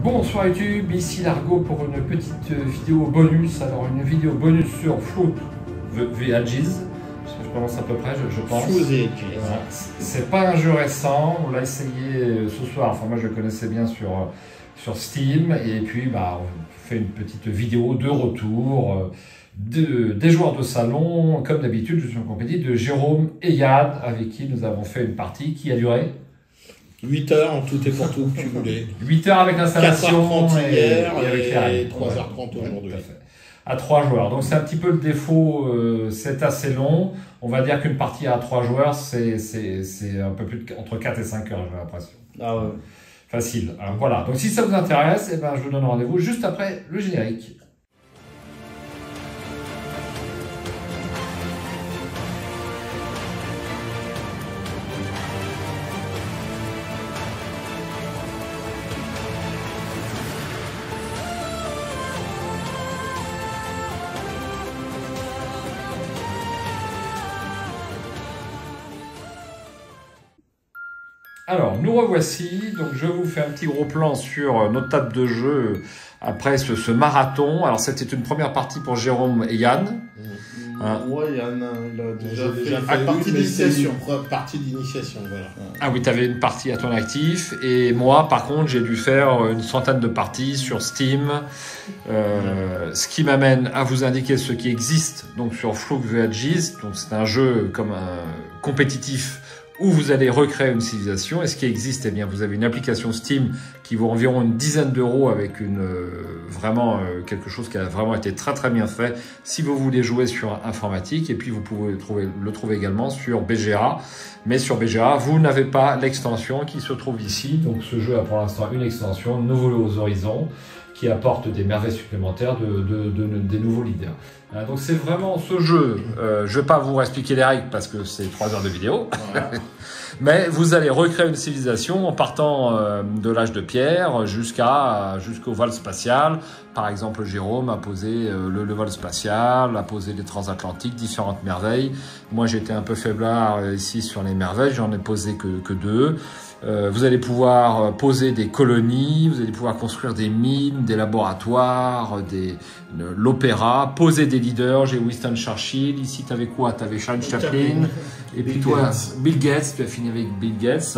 Bonsoir YouTube, ici Largo pour une petite vidéo bonus. Alors une vidéo bonus sur Flow the Edges, je prononce à peu près, je pense. Flow the Edges. Voilà. C'est pas un jeu récent, on l'a essayé ce soir. Enfin moi je le connaissais bien sur Steam et puis bah on fait une petite vidéo de retour des joueurs de salon. Comme d'habitude, je suis en compagnie de Jérôme et Yann avec qui nous avons fait une partie qui a duré 8 heures en tout et pour tout que tu voulais. 8 heures avec l'installation 4h30 hier et avec les règles. 3h30 aujourd'hui. À 3 joueurs. Donc c'est un petit peu le défaut, c'est assez long. On va dire qu'une partie à 3 joueurs, c'est un peu plus entre 4 et 5 heures, j'ai l'impression. Ah ouais. Facile. Alors, voilà. Donc si ça vous intéresse, eh ben, je vous donne rendez-vous juste après le générique. Alors, nous revoici. Donc, je vous fais un petit gros plan sur notre table de jeu après ce marathon. Alors, c'était une première partie pour Jérôme et Yann. Ouais, Yann, il a déjà fait une partie d'initiation. Voilà. Ah oui, tu avais une partie à ton actif. Et moi, par contre, j'ai dû faire une centaine de parties sur Steam. Ce qui m'amène à vous indiquer ce qui existe donc sur Flow the Edges. Donc, c'est un jeu comme un compétitif où vous allez recréer une civilisation. Et ce qui existe, eh bien, vous avez une application Steam qui vaut environ une dizaine d'euros avec vraiment quelque chose qui a vraiment été très très bien fait si vous voulez jouer sur informatique. Et puis vous pouvez le trouver également sur BGA. Mais sur BGA, vous n'avez pas l'extension qui se trouve ici. Donc ce jeu a pour l'instant une extension, Nouveaux Horizons, qui apporte des merveilles supplémentaires des nouveaux leaders. Donc c'est vraiment ce jeu, je ne vais pas vous expliquer les règles parce que c'est 3 heures de vidéo, voilà. Mais vous allez recréer une civilisation en partant de l'âge de pierre jusqu'au vol spatial. Par exemple, Jérôme a posé le vol spatial, a posé les transatlantiques, différentes merveilles. Moi j'étais un peu faiblard ici sur les merveilles, j'en ai posé que 2. Vous allez pouvoir poser des colonies, vous allez pouvoir construire des mines, des laboratoires, l'opéra, poser des leaders. J'ai Winston Churchill, ici tu avais quoi? Tu avais Charles Chaplin, et puis toi, Bill Gates, tu as fini avec Bill Gates.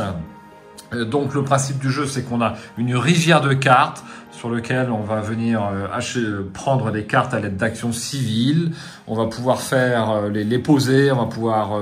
Donc le principe du jeu, c'est qu'on a une rivière de cartes sur lequel on va venir prendre les cartes à l'aide d'actions civiles. On va pouvoir faire les poser, on va pouvoir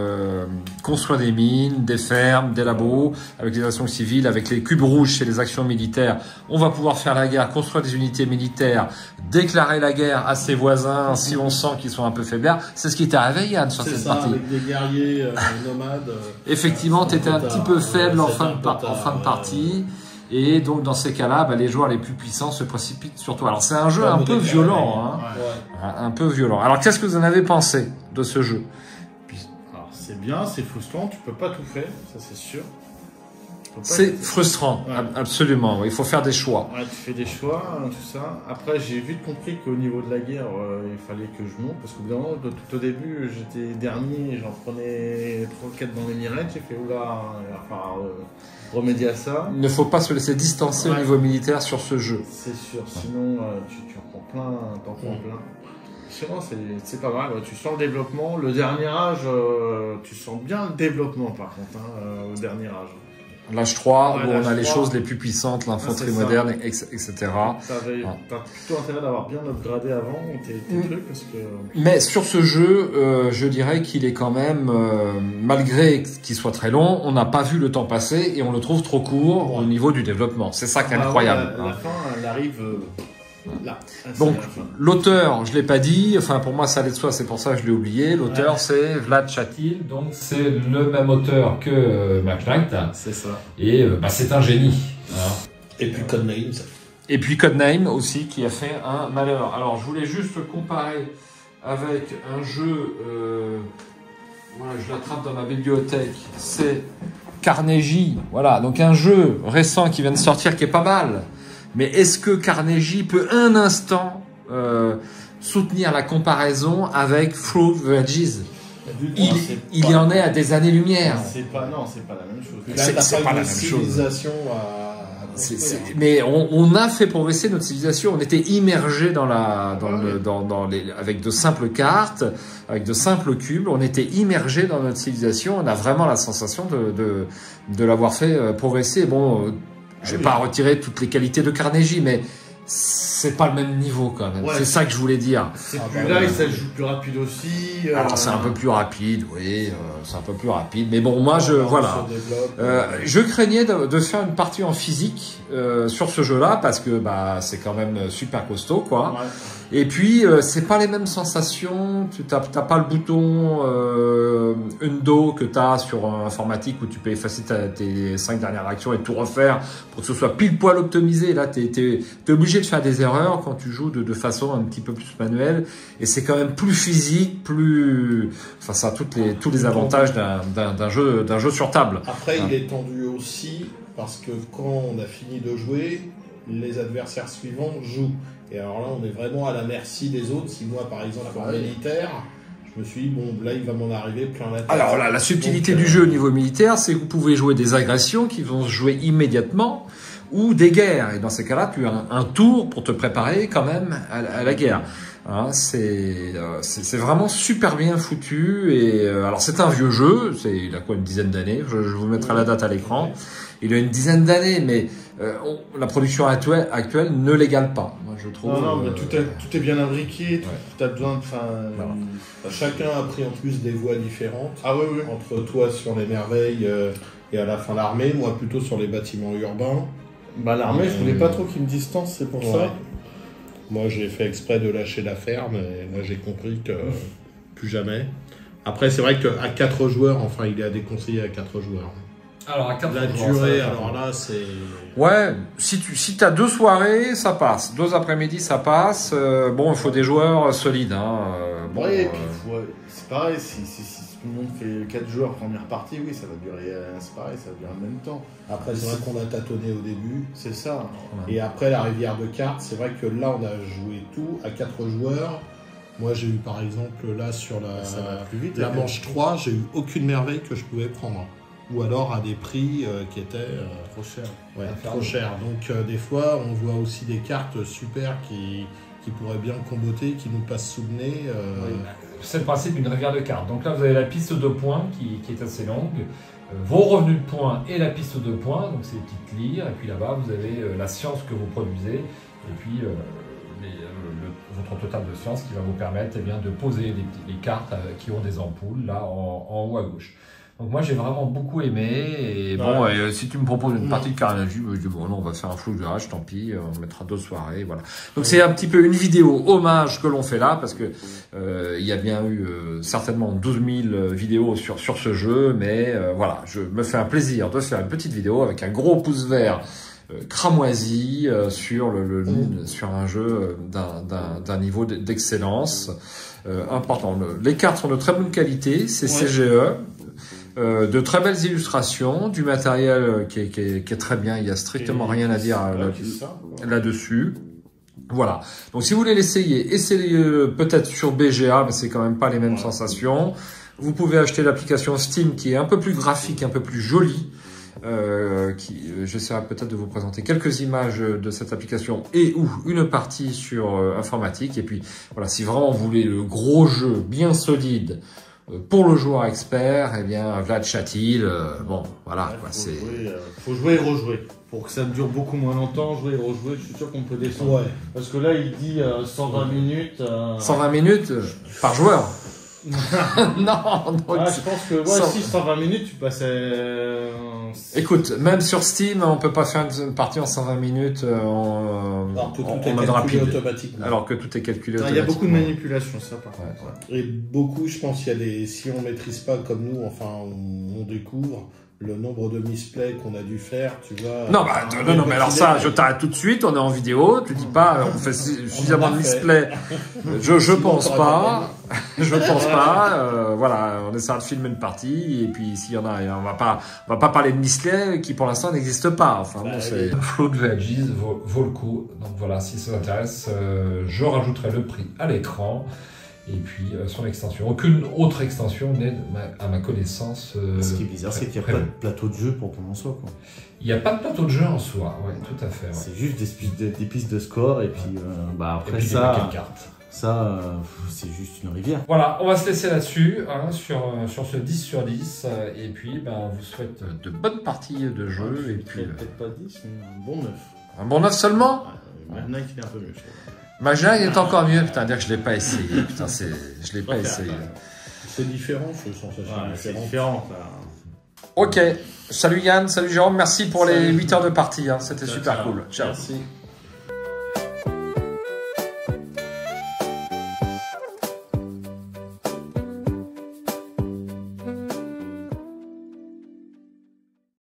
construire des mines, des fermes, des labos avec les actions civiles, avec les cubes rouges, c'est les actions militaires. On va pouvoir faire la guerre, construire des unités militaires, déclarer la guerre à ses voisins si on sent qu'ils sont un peu faiblards. C'est ce qui t'est arrivé, Yann, sur cette partie. Avec des guerriers nomades. Effectivement, tu étais un petit peu faible en fin de partie. Et donc, dans ces cas-là, bah, les joueurs les plus puissants se précipitent sur toi. Alors, c'est un jeu un peu violent. Hein. Ouais. Un peu violent. Alors, qu'est-ce que vous en avez pensé de ce jeu? Alors, c'est bien, c'est frustrant. Tu peux pas tout faire, ça c'est sûr. C'est frustrant, ouais. Absolument. Il faut faire des choix. Ouais, tu fais des choix, hein, tout ça. Après, j'ai vite compris qu'au niveau de la guerre, il fallait que je monte. Parce qu'au bout d'un moment, tout au début, j'étais dernier, j'en prenais 3-4 dans les mirettes. J'ai fait, oula, il va falloir remédier à ça. Il ne faut pas se laisser distancer au niveau militaire sur ce jeu. C'est sûr, sinon tu en prends plein, Sinon, c'est pas mal, tu sens le développement. Le dernier âge, tu sens bien le développement par contre, hein, au dernier âge. L'âge 3, où on a les choses les plus puissantes, l'infanterie moderne, etc. T'as plutôt intérêt d'avoir bien upgradé avant tes trucs parce que... Mais sur ce jeu, je dirais qu'il est quand même, malgré qu'il soit très long, on n'a pas vu le temps passer et on le trouve trop court au niveau du développement. C'est ça qui est incroyable. La fin, elle arrive... Là. Donc l'auteur, je l'ai pas dit, enfin pour moi ça allait de soi, c'est pour ça que je l'ai oublié. L'auteur c'est Vlad Churchill, donc c'est le même auteur que Max Knight. C'est ça. Et c'est un génie. Hein. Et puis Codename. Et puis Codename aussi qui a fait un malheur. Alors je voulais juste comparer avec un jeu, voilà, je l'attrape dans ma bibliothèque, c'est Carnegie. Voilà, donc un jeu récent qui vient de sortir qui est pas mal. Mais est-ce que Carnegie peut un instant soutenir la comparaison avec Flow the Edges? Il y en est à des années-lumière. C'est pas la même chose. C'est pas la même chose. Civilisation Mais on a fait progresser notre civilisation. On était immergé avec de simples cartes, avec de simples cubes. On était immergé dans notre civilisation. On a vraiment la sensation de l'avoir fait progresser. Bon, je vais pas retirer toutes les qualités de Carnegie, mais c'est pas le même niveau quand même. C'est ça que je voulais dire. C'est plus light, ça joue plus rapide aussi. Alors c'est un peu plus rapide, oui, c'est un peu plus rapide. Mais bon, moi je craignais de faire une partie en physique sur ce jeu-là parce que c'est quand même super costaud, quoi. Ouais. Et puis c'est pas les mêmes sensations. Tu t'as pas le bouton Undo que t'as sur informatique où tu peux effacer tes 5 dernières actions et tout refaire pour que ce soit pile poil optimisé. Là, t'es obligé de faire des erreurs quand tu joues de façon un petit peu plus manuelle. Et c'est quand même plus physique, plus. Enfin, ça a tous les avantages d'un jeu sur table. Après, il est tendu aussi parce que quand on a fini de jouer, les adversaires suivants jouent. Et alors là, on est vraiment à la merci des autres. Si moi, par exemple, en militaire, je me suis dit, bon, là, il va m'en arriver plein la tête. Alors là, la subtilité du jeu au niveau militaire, c'est que vous pouvez jouer des agressions qui vont se jouer immédiatement ou des guerres. Et dans ces cas-là, tu as un tour pour te préparer quand même à la guerre. Hein, c'est vraiment super bien foutu. Et alors, c'est un vieux jeu. Il a quoi, une dizaine d'années. Je vous mettrai la date à l'écran. Il a une dizaine d'années, mais la production actuelle ne l'égale pas. Moi, je trouve. Non, mais tout est bien imbriqué. Tu as besoin de. Chacun a pris en plus des voies différentes. Ah oui. Entre toi sur les merveilles et à la fin l'armée, moi plutôt sur les bâtiments urbains. L'armée, je voulais pas trop qu'il me distance, c'est pour ça. Moi, j'ai fait exprès de lâcher la ferme et là, j'ai compris que plus jamais. Après, c'est vrai qu'à 4 joueurs, enfin, il est à déconseiller à 4 joueurs. Alors, à 4 la durée, alors là, c'est... Ouais, si t'as 2 soirées, ça passe. 2 après-midi, ça passe. Bon, il faut des joueurs solides. Et puis, c'est pareil, si tout le monde fait 4 joueurs première partie, oui, ça va durer, c'est pareil, ça va durer en même temps. Après, c'est vrai qu'on a tâtonné au début. C'est ça. Et après, la rivière de cartes, c'est vrai que là, on a joué tout à 4 joueurs. Moi, j'ai eu, par exemple, là, sur la manche 3, j'ai eu aucune merveille que je pouvais prendre. Ou alors à des prix qui étaient trop chers. Ouais, trop chers. Donc des fois, on voit aussi des cartes super qui pourraient bien comboter, qui nous passent sous le nez. C'est le principe d'une rivière de cartes. Donc là, vous avez la piste de points qui est assez longue, vos revenus de points et la piste de points, donc c'est des petites lyres. Et puis là-bas, vous avez la science que vous produisez et puis votre total de science qui va vous permettre de poser les cartes qui ont des ampoules là en haut à gauche. Donc moi j'ai vraiment beaucoup aimé et bon si tu me proposes une partie de Carnegie, je dis bon non, on va faire un flou de virage, tant pis, on mettra 2 soirées, voilà. Donc c'est un petit peu une vidéo hommage que l'on fait là parce que il y a bien eu certainement 12 000 vidéos sur ce jeu, mais voilà, je me fais un plaisir de faire une petite vidéo avec un gros pouce vert cramoisi sur sur un jeu d'un niveau d'excellence important. Les cartes sont de très bonne qualité, c'est CGE. De très belles illustrations, du matériel qui est très bien, il n'y a strictement rien à dire là-dessus. Voilà. Donc si vous voulez l'essayer, essayez peut-être sur BGA, mais c'est quand même pas les mêmes sensations. Vous pouvez acheter l'application Steam qui est un peu plus graphique, un peu plus jolie. J'essaierai peut-être de vous présenter quelques images de cette application et ou une partie sur informatique. Et puis voilà, si vraiment vous voulez le gros jeu bien solide, pour le joueur expert, eh bien, Vlad Châtille, bon, voilà, quoi, c'est... faut jouer et rejouer. Pour que ça dure beaucoup moins longtemps, jouer et rejouer, je suis sûr qu'on peut descendre. Ouais. Parce que là, il dit 120 minutes... 120 minutes par joueur. Non, donc je pense que si 120 minutes, tu passais... Écoute, même sur Steam, on peut pas faire une partie en 120 minutes en mode rapide. Alors que tout est calculé automatiquement. Il y a beaucoup de manipulations, ça, par contre. Et beaucoup, je pense, si on maîtrise pas comme nous, enfin, on découvre le nombre de misplays qu'on a dû faire, tu vois. Non, mais alors ça, je t'arrête tout de suite, on est en vidéo, tu dis pas, on fait suffisamment de misplays. Je pense pas. Je pense pas. Voilà, on essaiera de filmer une partie, et puis s'il y en a, on va pas parler de misplays qui pour l'instant n'existent pas. Enfin, bon, c'est Flow de Veggies, Volco. Donc voilà, si ça vous intéresse, je rajouterai le prix à l'écran. Et puis son extension. Aucune autre extension n'est, à ma connaissance. Ce qui est bizarre, c'est qu'il n'y a pas de plateau de jeu pour qu'on en soit, quoi. Il n'y a pas de plateau de jeu en soi, ouais, tout à fait. Ouais. C'est juste des pistes de score, et puis après et puis ça. des paquets de cartes. Ça, c'est juste une rivière. Voilà, on va se laisser là-dessus, hein, sur ce 10 sur 10. Et puis, on vous souhaite de bonnes parties de jeu. Et puis, peut-être pas 10, mais un bon 9. Un bon 9 seulement? Maintenant, il est un peu mieux. Magna, il est encore mieux. Putain, dire que je l'ai pas essayé. Putain, je l'ai pas essayé. C'est différent, c'est sensation C'est différente. différent. Ok. Salut Yann, salut Jérôme. Merci pour les 8 heures de partie. Hein. C'était super cool. Ciao. Merci.